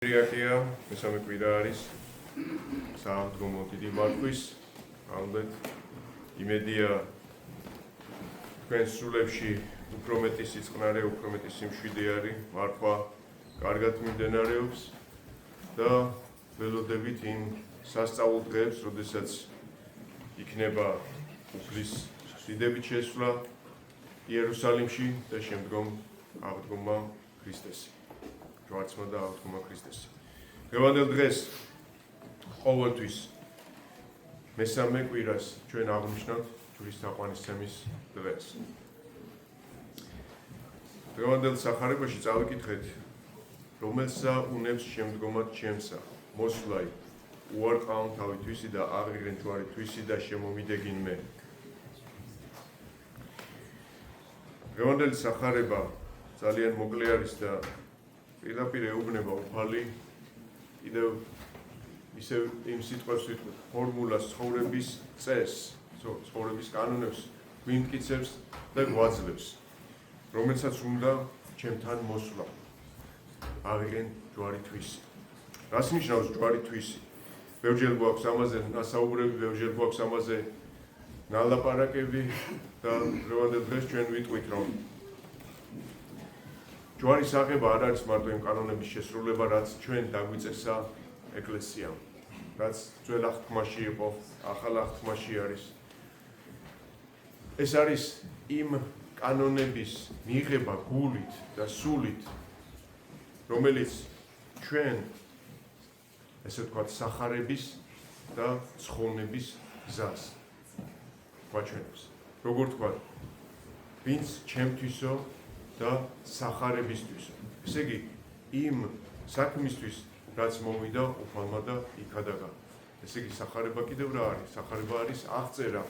რიაკია, მესამე კვირა არის საავდგომო დიდი მართვის, ალბათ იმედია თქვენ სულებში უფრო მეტი სიწყნარე, უფრო მეტი სიმშვიდე არის, მართვა კარგად მიმდინარეობს და ველოდებით იმ სასწაულ დღეებს, როდესაც იქნება უფლის სიდებით შესვლა იერუსალიმში და შემდგომ ავდგომა ქრისტესი. ჯვარცმა და ავდგომა ქრისტესი. დღევანდელ დღეს ყოველთვის მესამე კვირას ჩვენ აღნიშნავთ ჯვრის თაყვანისცემის დღეს. დღევანდელ სახარებაში წავიკითხეთ, რომელსა უნებს შემდგომად ჩემსა, მოსვლაი, უარყავ თავი თვისი და აღიღენ ჯვარი თვისი და შემომიდეგინ მე. დღევანდელი სახარება ძალიან მოკლე არის და პირდაპირ ეუბნება უფალი კიდევ ისევ იმ სიტყვას ვიტყვით ფორმულას ცხოვრების წესს, ცხოვრების კანონებს გვიმტკიცებს და გვაძლევს, რომელსაც უნდა ჩემთან მოსვლა. აღიღენ ჯვარი თვისი. რას ნიშნავს ჯვარი თვისი? ბევრჯერ გვაქვს ამაზე ნასაუბრები, ბევრჯერ გვაქვს ამაზე ნალაპარაკები და დღევანდელ დღეს ჩვენ ვიტყვით, რომ ჯვარის აღება არ არის მარტო იმ კანონების შესრულება, რაც ჩვენ დაგვიწესა ეკლესიამ, რაც ძველ აღთქმაში იყო, ახალ აღთქმაში არის. ეს არის იმ კანონების მიღება გულით და სულით, რომელიც ჩვენ, ესე ვთქვათ, სახარების და ცხოვნების გზას გვაჩვენებს. როგორ ვთქვათ, ვინც ჩემთვისო და სახარებისთვისო. ესე იგი, იმ საქმისთვის, რაც მოვიდა უფალმა და იქადაგა. ესე იგი, სახარება კიდევ რა არის? სახარება არის აღწერა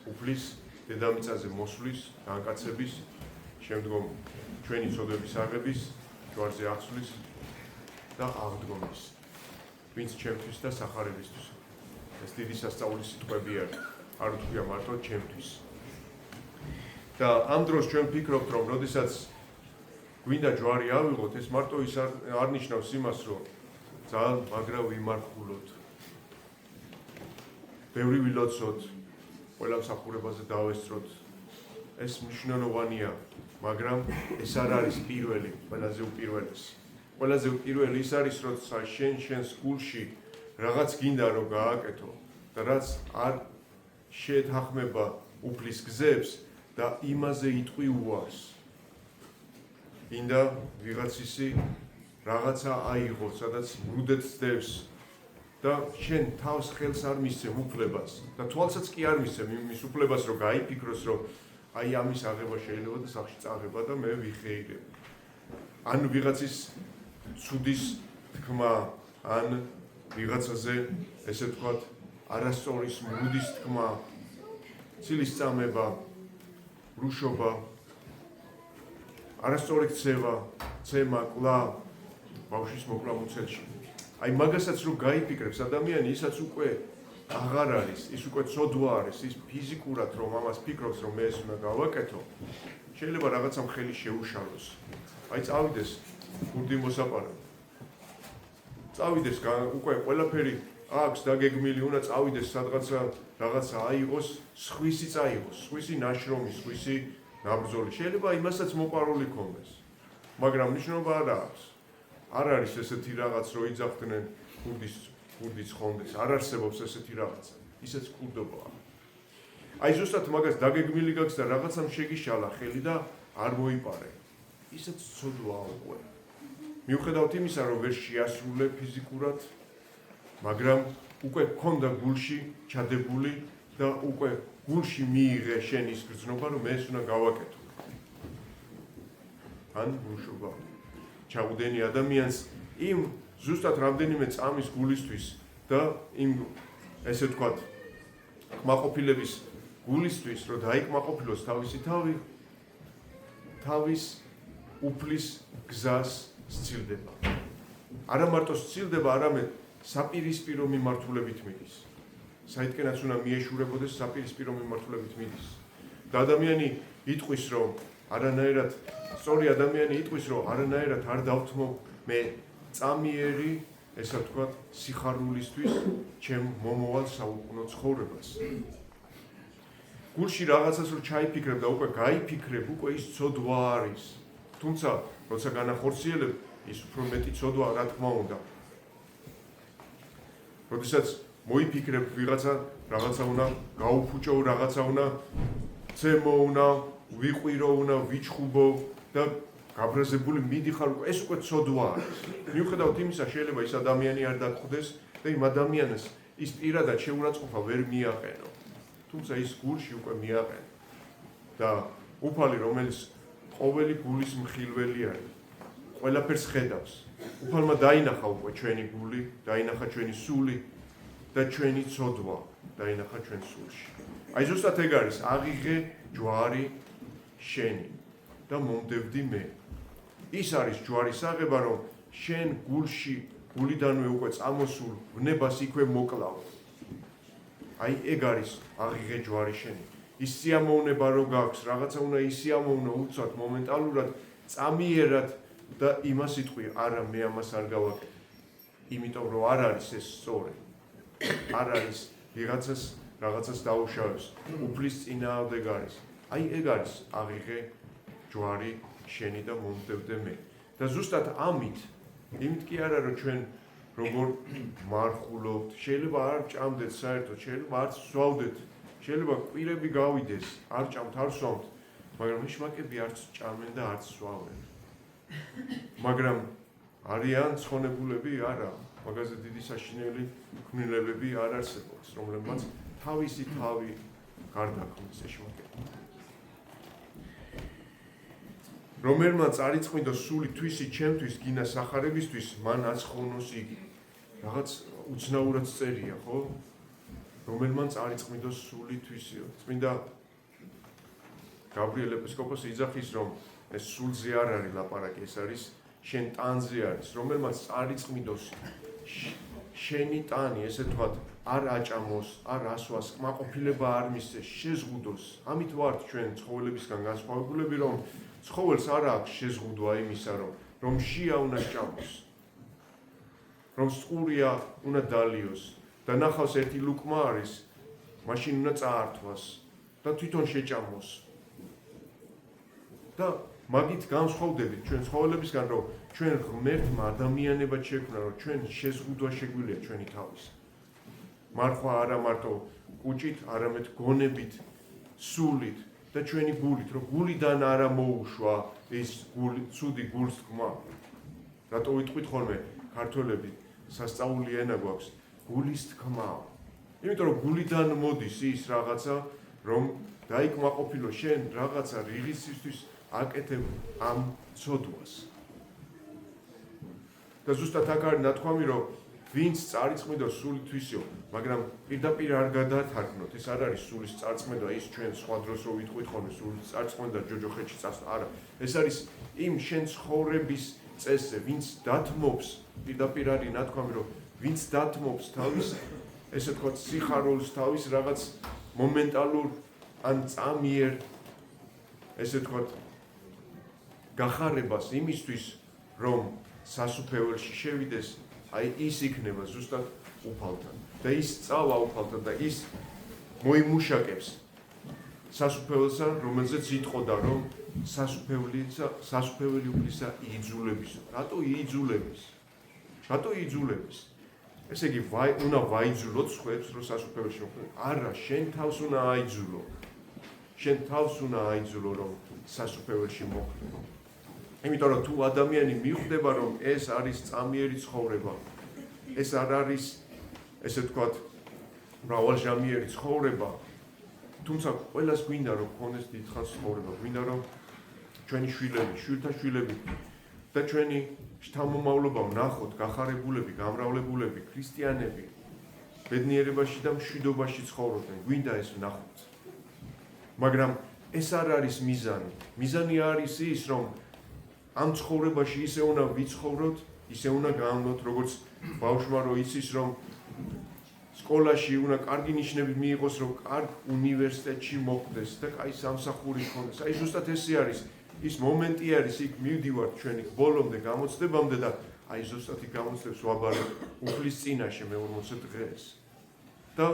უფლის დედამიწაზე მოსვლის, განკაცების, შემდგომ ჩვენი ცოდვების აღების, ჯვარზე აღსვლის და აღდგომის. ვინც ჩემთვის და სახარებისთვის. ეს დიდი სასწაულის სიტყვები არის. არ ვთქვია მარტო ჩემთვის. და ამ დროს ჩვენ ვფიქრობთ, რომ როდესაც გვინდა ჯვარი ავიღოთ, ეს მარტო ის არ ნიშნავს იმას, რომ ძალიან მაგრა ვიმარხულოთ. ბევრი ვილოცოთ, ყველა მსახურებაზე დავესწროთ. ეს მნიშვნელოვანია, მაგრამ ეს არ არის პირველი, ყველაზე უპირველესი. ყველაზე უპირველი ის არის, როცა შენს გულში რაღაც გინდა რომ გააკეთო და რაც არ შეეთანხმება უფლის გზებს და იმაზე იტყვი უარს. ინდა ვიღაცისი რაღაცა აიღო, სადაც მრუდეთ ძდევს და შენ თავს ხელს არ მისცემ უფლებას და თვალსაც კი არ მისცემ იმის უფლებას, რომ გაიფიქროს, რომ აი ამის აღება შეიძლება და სახში წაღება და მე ვიხეირებ. ან ვიღაცის ცუდის თქმა, ან ვიღაცაზე, ესე ვთქვათ, არასწორის მრუდის თქმა, ცილის წამება, რუშობა, არასწორი ქცევა, ცემა, კლა, ბავშვის მოკლა მუცელში. აი მაგასაც რო გაიფიქრებს ადამიანი, ისაც უკვე აღარ არის, ის უკვე ცოდვა არის, ის ფიზიკურად რომ ამას ფიქრობს, რომ მე ეს უნდა გავაკეთო, შეიძლება რაღაცა მხელი შეუშალოს. აი წავიდეს გურდი მოსაპარად. წავიდეს უკვე ყველაფერი აქვს დაგეგმილი, უნდა წავიდეს სადღაცა რაღაცა აიღოს, სხვისი წაიღოს, სხვისი ნაშრომი, სხვისი ნაბრძოლი. შეიძლება იმასაც მოპარული ქონდეს, მაგრამ მნიშვნელობა არ აქვს. არ არის ესეთი რაღაც, რომ იძახდნენ გურდის ხონდეს, არ არსებობს ესეთი რაღაცა. ისეც კურდობაა. აი ზუსტად მაგას დაგეგმილი გაქვს და რაღაცამ შეგიშალა ხელი და არ მოიპარე. ისეც ცოდვაა უკვე. მიუხედავად იმისა, რომ ვერ შეასრულე ფიზიკურად, მაგრამ უკვე გქონდა გულში ჩადებული და უკვე გულში მიიღე შენ ის გრძნობა, რომ მე ეს უნდა გავაკეთო. ან გულშობა. ჩაუდენი ადამიანს იმ ზუსტად რამდენიმე წამის გულისთვის და იმ ესე ვთქვათ, კმაყოფილების გულისთვის, რომ დაიკმაყოფილოს თავისი თავი, თავის უფლის გზას სცილდება. არა მარტო სცილდება, არამედ საპირისპირო მიმართულებით მიდის. საიდკენაც უნდა მიეშურებოდეს საპირისპირო მიმართულებით მიდის. და ადამიანი იტყვის, რომ არანაირად სწორი ადამიანი იტყვის, რომ არანაირად არ დავთმობ მე წამიერი, ესე ვთქვათ, სიხარულისთვის ჩემ მომავალ საუკუნო ცხოვრებას. გულში რაღაცას რო ჩაიფიქრებ და უკვე გაიფიქრებ, უკვე ის ცოდვა არის. თუმცა, როცა განახორციელებ, ის უფრო მეტი ცოდვა, რა თქმა უნდა. როდესაც მოიფიქრებ ვიღაცა, რაღაცა უნდა გაუფუჭო, რაღაცა უნდა ცემო, უნდა ვიყვირო, უნდა ვიჩხუბო და გაბრაზებული მიდიხარ, ეს უკვე ცოდვა არის. მიუხედავად იმისა, შეიძლება ის ადამიანი არ დაგხვდეს და იმ ადამიანს ის პირადად შეურაცხყოფა ვერ მიაყენო. თუმცა ის გულში უკვე მიაყენო. და უფალი, რომელიც ყოველი გულის მხილველი არის, ყველაფერს ხედავს. უფალმა დაინახა უკვე ჩვენი გული, დაინახა ჩვენი სული და ჩვენი ცოდვა დაინახა ჩვენ სულში. აი ზუსტად ეგ არის, აღიღე ჯვარი შენი და მომდევდი მე. ის არის ჯვარის აღება, რომ შენ გულში, გულიდანვე უკვე წამოსულ ვნებას იქვე მოკლავ. აი ეგ არის აღიღე ჯვარი შენი. ის სიამოვნება რო გაქვს, რაღაცა უნდა ისიამოვნო უცბად მომენტალურად, წამიერად და იმას იტყვი, არა მე ამას არ გავაკეთე. იმიტომ რომ არ არის ეს სწორი. არ არის რაღაცას დაუშავებს, უფლის წინააღმდეგ არის. აი ეგ არის აღიღე ჯვარი შენი და მომდევდე მე. და ზუსტად ამით კი არა რომ ჩვენ როგორ მარხულობთ, შეიძლება არ ჭამდეთ საერთოდ, შეიძლება არც სვავდეთ, შეიძლება კვირები გავიდეს, არ ჭამთ, არ სვამთ, მაგრამ მიშმაკები არც ჭამენ და არც სვავენ. მაგრამ არიან ცხონებულები? არა, მაგაზე დიდი საშინელი ქმნილებები არ არსებობს, რომლებმაც თავისი თავი გარდაქმნის ეშმაკები. რომელმა წარიწყვიტოს სული თვისი ჩემთვის გინა სახარებისთვის, მან აცხოვნოს იგი. რაღაც უცნაურად წერია, ხო? რომელმა წარიწყვიტოს სული თვისიო. წმინდა გაბრიელ ეპისკოპოსი იძახის, რომ ეს სულზე არ არის ლაპარაკი, ეს არის შენ ტანზე არის, რომელმაც წარიწყვიტოს შენი ტანი, ესე ვთქვათ, არ აჭამოს, არ ასვას, კმაყოფილება არ მისცეს, შეზღუდოს. ამით ვართ ჩვენ ცხოველებისგან განსხვავებულები, რომ ცხოველს არ აქვს შეზღუდვა იმისა, რომ შია უნდა ჭამოს, რომ სტყურია უნდა დალიოს და ნახავს ერთი ლუკმა არის, მაშინ უნდა წაართვას და თვითონ შეჭამოს. და მაგით განსხვავდებით ჩვენ ცხოველებისგან, რომ ჩვენ ღმერთმა ადამიანებად შექმნა, რომ ჩვენ შეზღუდვა შეგვიძლია ჩვენი თავის. მარხვა არა მარტო კუჭით, არამედ გონებით, სულით და ჩვენი გულით, რომ გულიდან არა მოუშვა ის ცუდი გულს თქმა. რატო ვიტყვით ხოლმე ქართველები სასწაული ენა გვაქვს გულის თქმა. იმიტომ რომ გულიდან მოდის ის რაღაცა, რომ დაიკმაყოფილო შენ რაღაცა რიგისისთვის აკეთებ ამ ცოდვას. და ზუსტად აქ არის ნათქვამი, რომ ვინც წარიწყვიტოს სული თვისიო, მაგრამ პირდაპირ არ გადაათარგმნოთ. ეს არ არის სულის წარწმენა, ის ჩვენ სხვა დროს რო ვიტყვით ხოლმე სულის წარწმენა და ჯოჯოხეთში წასვლა. არა, ეს არის იმ შენ ცხოვრების წესზე, ვინც დათმობს, პირდაპირ არის ნათქვამი, რომ ვინც დათმობს თავის, ესე ვთქვათ, სიხარულს, თავის რაღაც მომენტალურ ან წამიერ, ესე ვთქვათ, გახარებას იმისთვის, რომ სასუფეველში შევიდეს, აი ის იქნება ზუსტად უფალთან და ის წავა უფალთან და ის მოიმუშაკებს სასუფეველსა, რომელზეც იტყოდა, რომ სასუფეველი უფლისა იძულებისო. რატო იძულების? რატო იძულების? ესე იგი უნდა ვაიძულოთ სხვებს, რომ სასუფეველში მოხვდნენ? არა, შენ თავს უნდა აიძულო. შენ თავს უნდა აიძულო, რომ სასუფეველში მოხვდნენ. იმიტომ რომ თუ ადამიანი მიხვდება, რომ ეს არის წამიერი ცხოვრება, ეს არ არის, ესე ვთქვათ, მრავალჟამიერი ცხოვრება, თუმცა ყველას გვინდა რომ გქონდეს დიდხანს ცხოვრება, გვინდა რომ ჩვენი შვილები, შვილთა შვილები და ჩვენი შთამომავლობა ვნახოთ გახარებულები, გამრავლებულები, ქრისტიანები, ბედნიერებაში და მშვიდობაში ცხოვრობდნენ, გვინდა ეს ვნახოთ. მაგრამ ეს არ არის მიზანი. მიზანი არის ის, რომ ამ ცხოვრებაში ისე უნდა ვიცხოვროთ, ისე უნდა გავნოთ, როგორც ბავშვმა რო იცის, რომ სკოლაში უნდა კარგი ნიშნები მიიღოს, რომ კარგ უნივერსიტეტში მოხვდეს და კაი სამსახური ჰქონდეს. აი ზუსტად ესე არის, ის მომენტი არის, იქ მივდივართ ჩვენი ბოლომდე გამოცდებამდე და აი ზუსტად იქ გამოცდებს ვაბარებ უფლის წინაშე მე 40 დღეს. და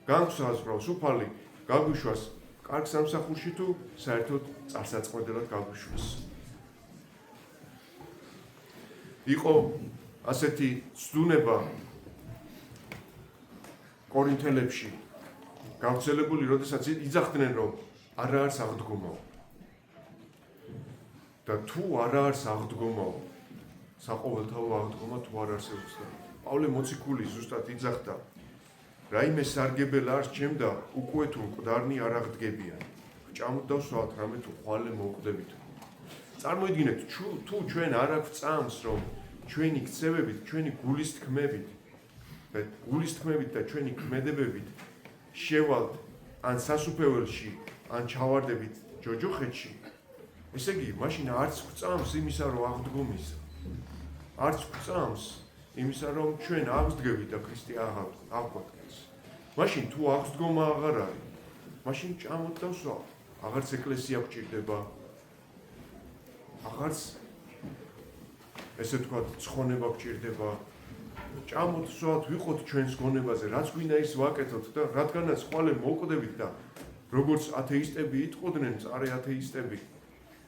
განსაზღვრავს უფალი გაგვიშვას კარგ სამსახურში თუ საერთოდ წარსაწყმედელად გაგვიშვას. იყო ასეთი ცდუნება კორინთელებში გავრცელებული, როდესაც იძახდნენ, რომ არა არის აღდგომაო. და თუ არა არის აღდგომაო, საყოველთაო აღდგომა თუ არ არსებობს და პავლე მოციქული ზუსტად იძახდა, რაიმე სარგებელა არ სჩემდა, უკვე თუ მკვდარნი არ აღდგებიან. ჭამოთ და ვსვათ, რამე თუ ხვალე მოვკვდებით. წარმოიდგინეთ, თუ ჩვენ არ აქვს წამს, რომ ჩვენი ქცევებით, ჩვენი გულის თქმებით და გულის თქმებით და ჩვენი ქმედებებით შევალთ ან სასუფეველში, ან ჩავარდებით ჯოჯოხეთში, ესე იგი, მაშინ არც გვწამს იმისა, რომ აღდგომისა. არც გვწამს იმისა, რომ ჩვენ აღდგებით და ქრისტე აღგვადგეს. მაშინ თუ აღდგომა აღარ არის, მაშინ ჭამოთ და ვსვათ. აღარც ეკლესია გვჭირდება, აღარც ესე ვთქვათ, ცხონება გვჭირდება. ჭამოთ, ვსვათ, ვიყოთ ჩვენს გონებაზე, რაც გვინდა ის ვაკეთოთ და რადგანაც ხვალე მოვკვდებით და როგორც ათეისტები იტყოდნენ, წარე ათეისტები,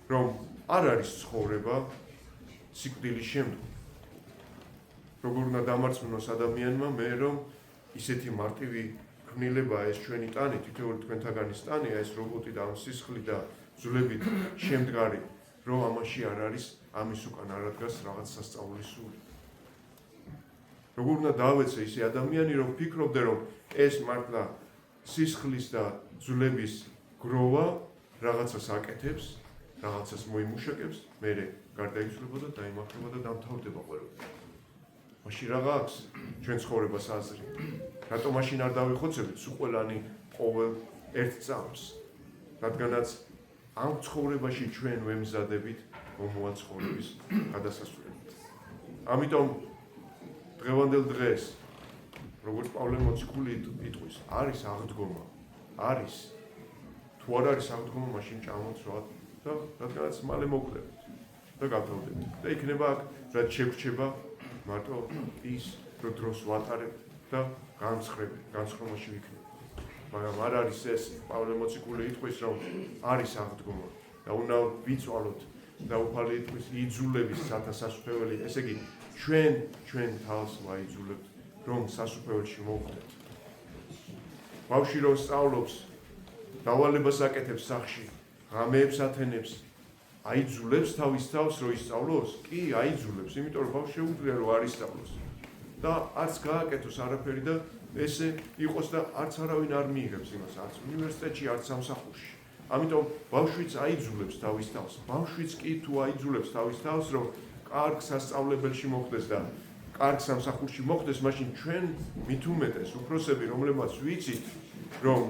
რომ არ არის ცხოვრება სიკვდილის შემდგომ. როგორ უნდა დამარცხოს ადამიანმა, მე რომ ისეთი მარტივი ქმნილებაა ეს ჩვენი ტანი, თითოეული თქვენთაგანის ტანია, ეს რობოტი და ამ სისხლი და ძვლებით შემდგარი, რომ ამაში არ არის ამის უკან არ ადგას რაღაც სასწაულის სული. როგორ უნდა დავეცე ისე ადამიანი, რომ ფიქრობდე, რომ ეს მართლა სისხლის და ძვლების გროვა რაღაცას აკეთებს, რაღაცას მოიმუშაკებს, მერე გარდაიცვლება და დაიმართება და დამთავრდება ყველაფერი. მაშინ რა გაქვს ჩვენ ცხოვრებას აზრი? რატომ მაშინ არ დავიხოცებით სულ ყველანი ყოველ ერთ წამს? რადგანაც ამ ცხოვრებაში ჩვენ ვემზადებით მომავალ ცხოვრების გადასასვლელად. ამიტომ დღევანდელ დღეს, როგორც პავლე მოციქული იტყვის, არის აღდგომა, არის. თუ არ არის აღდგომა, მაშინ ჭამოთ, ვსვათ და რადგანაც მალე მოვკვდებით და გავთავდებით. და იქნება აქ რაც შეგვრჩება მარტო ის, რომ დროს ვატარებთ და განსხრომაში ვიქნებით. მაგრამ არ არის ეს, პავლე მოციქული იტყვის, რომ არის აღდგომა და უნდა ვიცვალოთ და უფალი იტყვის, იძულების სათასასუფეველი, ესე იგი, ჩვენ თავს ვაიძულებთ, რომ სასუფეველში მოვხვდეთ. ბავშვი რომ სწავლობს, დავალებას აკეთებს სახში, ღამეებს ათენებს, აიძულებს თავის თავს, რომ ისწავლოს? კი, აიძულებს, იმიტომ რომ ბავშვს შეუძლია რომ არ ისწავლოს. და არც გააკეთოს არაფერი და ესე იყოს და არც არავინ არ მიიღებს იმას, არც უნივერსიტეტში, არც სამსახურში. ამიტომ ბავშვიც აიძულებს თავის თავს. ბავშვიც კი თუ აიძულებს თავის თავს, რომ კარგ სასწავლებელში მოხვდეს და კარგ სამსახურში მოხვდეს, მაშინ ჩვენ მით უმეტეს უფროსები, რომლებმაც ვიცით, რომ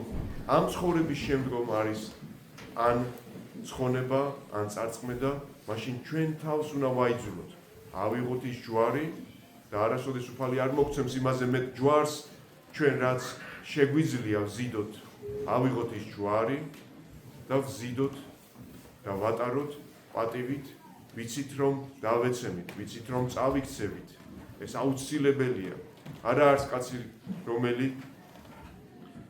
ამ ცხოვრების შემდგომ არის ან ცხონება, ან წარწმედა, მაშინ ჩვენ თავს უნდა ვაიძულოთ. ავიღოთ ის ჯვარი და არასოდეს უფალი არ მოგცემს იმაზე მეტ ჯვარს, ჩვენ რაც შეგვიძლია ვზიდოთ. ავიღოთ ის ჯვარი და ვზიდოთ და ვატაროთ პატივით, ვიცით რომ დავეცემით, ვიცით რომ წავიქცევით. ეს აუცილებელია. არა არის კაცი, რომელი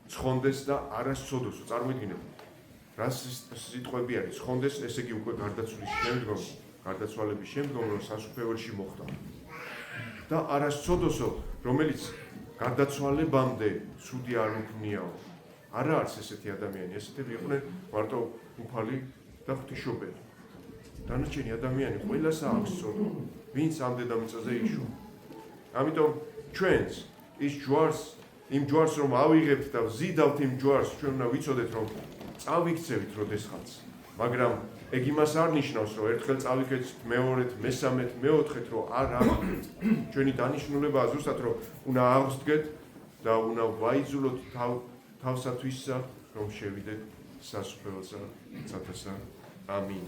ცხონდეს და არა სცოდოსო. წარმოიდგინეთ, რა სიტყვები არის ცხონდეს, ესე იგი უკვე გარდაცვალების შემდგომ, რომ სასუფეველში მოხვდა. და არა სცოდოსო, რომელიც გარდაცვალებამდე ცუდი არ უქმნიაო. არა არის ესეთი ადამიანი, ესეთები იყვნენ მარტო უფალი და ღვთისმშობელი. დანარჩენი ადამიანი ყველას აქვს სცოდვა, ვინც ამ დედამიწაზე იშვა. ამიტომ ჩვენს ის ჯვარს, იმ ჯვარს რომ ავიღებთ და ვზიდავთ იმ ჯვარს, ჩვენ უნდა ვიცოდეთ, რომ წავიქცევით როდესღაც. მაგრამ ეგ იმას არ ნიშნავს, რომ ერთხელ წავიქცევით, მეორედ, მესამედ, მეოთხედ, რომ არ ავიქცევთ. ჩვენი დანიშნულებაა ზუსტად, რომ უნდა აღსდგეთ და უნდა ვაიძულოთ თავსათვისსა, რომ შევიდეთ სასუფეველსა, ცათასა. ამინ.